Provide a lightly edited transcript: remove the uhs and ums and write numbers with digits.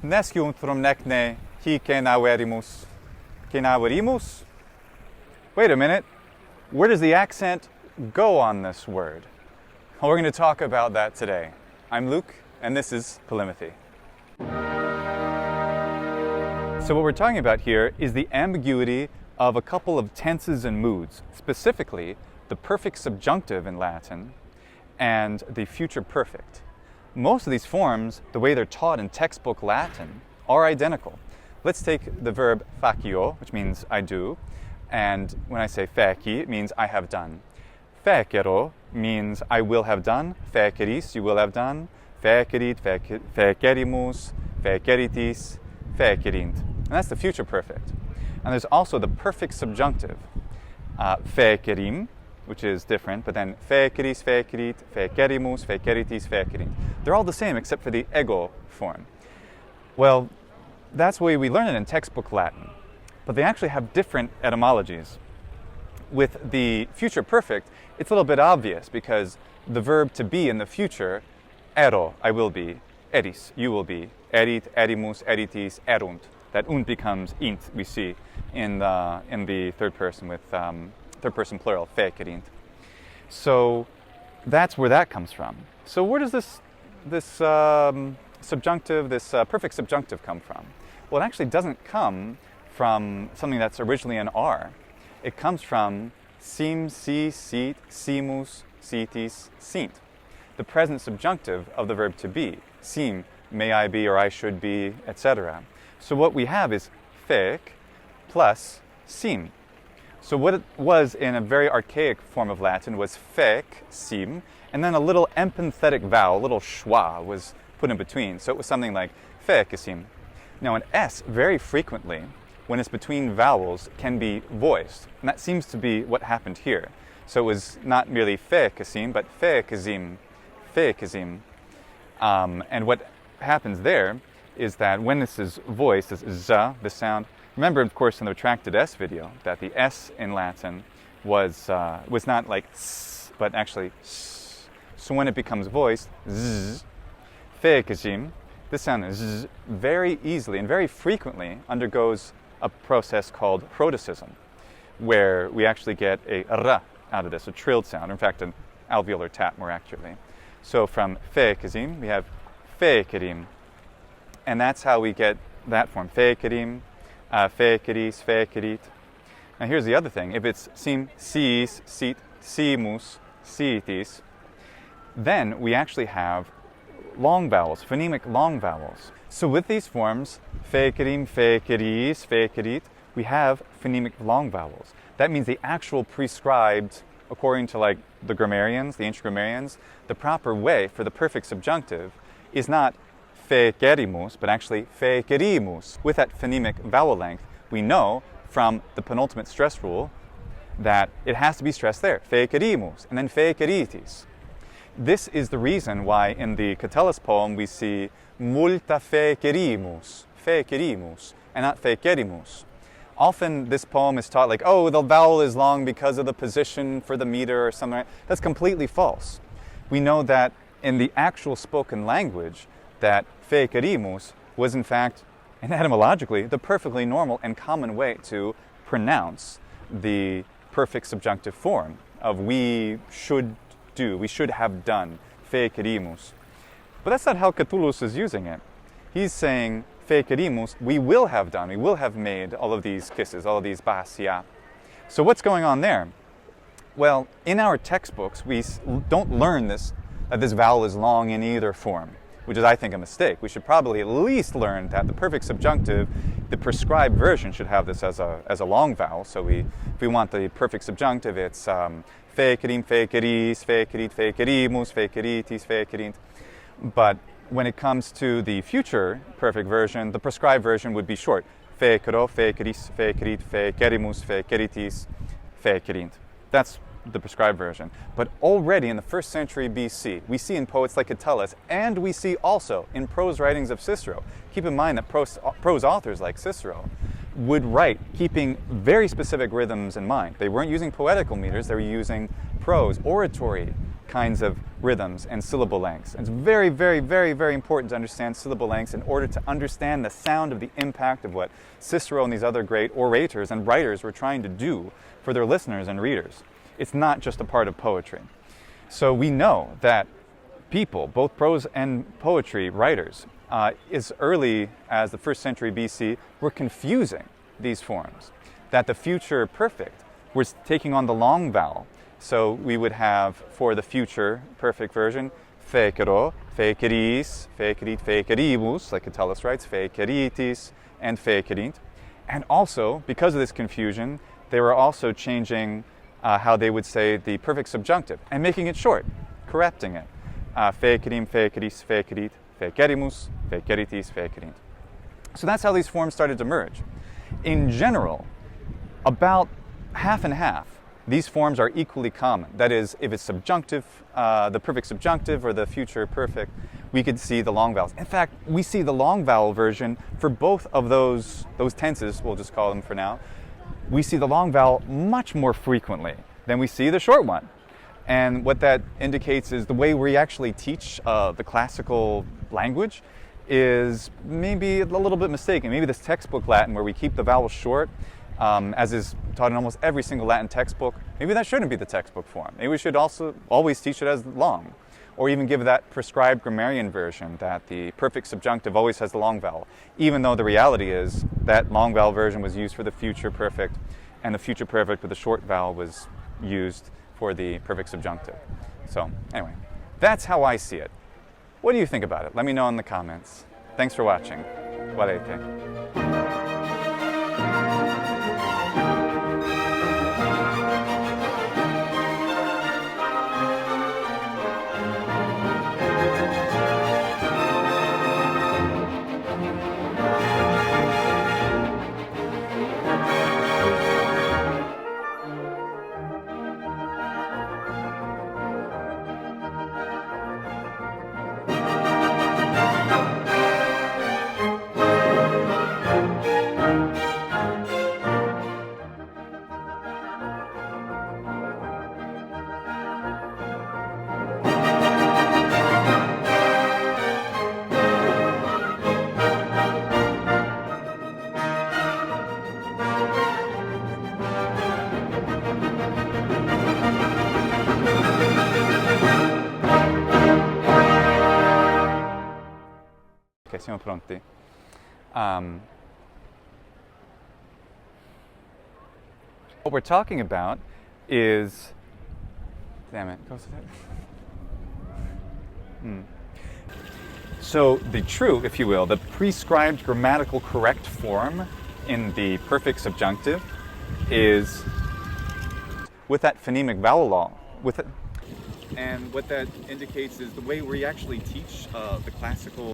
nesciuntrum necne hic cenaverimus. Cenaverimus? Wait a minute. Where does the accent go on this word? Well, we're going to talk about that today. I'm Luke, and this is polýMATHY. So what we're talking about here is the ambiguity of a couple of tenses and moods, specifically the perfect subjunctive in Latin and the future perfect. Most of these forms, the way they're taught in textbook Latin, are identical. Let's take the verb facio, which means I do, and when I say fēci, it means I have done. Fēcero means I will have done. Fēceris, you will have done. Fēcerit, fēcerimus, fēceritis, fēcerint. And that's the future perfect. And there's also the perfect subjunctive, fēcerim, which is different, but then fēceris, fēcerit, fēcerimus, fēceritis, fēcerint. They're all the same except for the ego form. Well, that's the way we learn it in textbook Latin, but they actually have different etymologies. With the future perfect, it's a little bit obvious because the verb to be in the future, ero, I will be, eris, you will be, erit, erimus, eritis, erunt. That unt becomes int, we see in the third person with third person plural, fēcerint. So that's where that comes from. So where does this subjunctive, this perfect subjunctive come from? Well, it actually doesn't come from something that's originally an R. It comes from sim, si, sit, simus, sitis, sint. The present subjunctive of the verb to be. Sim, may I be or I should be, etc. So what we have is fēc plus sim. So what it was in a very archaic form of Latin was fēc, sim, and then a little epenthetic vowel, a little schwa was put in between. So it was something like fēcesim. Now an S very frequently, when it's between vowels, can be voiced. And that seems to be what happened here. So it was not merely fēcesim, but fēcezim, fēcezim. And what happens there is that when this is voiced, this z, the sound, remember, of course, in the retracted S video, that the S in Latin was not like s, but actually s. So when it becomes voiced, z, fēcezim, this sound z very easily and very frequently undergoes a process called rhoticism, where we actually get a r out of this, a trilled sound, in fact, an alveolar tap more accurately. So from fēcezim, we have fēcerim, and that's how we get that form, fēcerim, fēceris, fēcerit. Now here's the other thing. If it's sim, sis, sit, simus, sitis, then we actually have long vowels, phonemic long vowels. So with these forms, fēcerim, fēceris, fēcerit, we have phonemic long vowels. That means the actual prescribed, according to like the grammarians, the ancient grammarians, the proper way for the perfect subjunctive is not fēcerimus, but actually fēcerimus. With that phonemic vowel length, we know from the penultimate stress rule that it has to be stressed there, fēcerimus, and then fēceritis. This is the reason why in the Catullus poem we see multa fēcerimus, fēcerimus, and not fēcerimus. Often this poem is taught like, oh, the vowel is long because of the position for the meter or something. That's completely false. We know that in the actual spoken language that fēcerimus was in fact, and etymologically, the perfectly normal and common way to pronounce the perfect subjunctive form of we should do, we should have done, fēcerimus. But that's not how Catullus is using it. He's saying, fēcerimus, we will have done, we will have made all of these kisses, all of these basia. So what's going on there? Well, in our textbooks, we don't learn this, that this vowel is long in either form, which is, I think, a mistake. We should probably at least learn that the perfect subjunctive, the prescribed version, should have this as a long vowel. So if we want the perfect subjunctive, it's fēcerim, fēceris, fēcerit, fēcerimus, fēceritis, fēcerint. But when it comes to the future perfect version, the prescribed version would be short. Fēcero, fēceris, fēcerit, fēcerimus, fēceritis, fēcerint. That's the prescribed version. But already in the 1st century BC, we see in poets like Catullus, and we see also in prose writings of Cicero. Keep in mind that prose authors like Cicero would write keeping very specific rhythms in mind. They weren't using poetical meters, they were using prose, oratory, kinds of rhythms and syllable lengths. And it's very, very, very, very important to understand syllable lengths in order to understand the sound of the impact of what Cicero and these other great orators and writers were trying to do for their listeners and readers. It's not just a part of poetry. So we know that people, both prose and poetry writers, as early as the 1st century BC, were confusing these forms. That the future perfect was taking on the long vowel. So we would have, for the future perfect version, fēcero, fēcerīs, fēcerīt, fēcerimus, like Catullus writes, fēcerītis, and fēcerint. And also, because of this confusion, they were also changing how they would say the perfect subjunctive and making it short, correcting it. Fēcerim, fēcerīs, fēcerīt, fēcerimus, fēceritis, fēcerint. So that's how these forms started to merge. In general, about half and half, these forms are equally common. That is, if it's subjunctive, the perfect subjunctive or the future perfect, we could see the long vowels. In fact, we see the long vowel version for both of those tenses, we'll just call them for now. We see the long vowel much more frequently than we see the short one. And what that indicates is the way we actually teach the classical language is maybe a little bit mistaken. Maybe this textbook Latin where we keep the vowels short, as is taught in almost every single Latin textbook, maybe that shouldn't be the textbook form. Maybe we should also always teach it as long, or even give that prescribed grammarian version that the perfect subjunctive always has the long vowel, even though the reality is that long vowel version was used for the future perfect, and the future perfect with the short vowel was used for the perfect subjunctive. So anyway, that's how I see it. What do you think about it? Let me know in the comments. Thanks for watching. Wallace. Ok, siamo pronti. What we're talking about is, damn it, So the true, if you will, the prescribed grammatical correct form in the perfect subjunctive is with that phonemic vowel law. And what that indicates is the way we actually teach the classical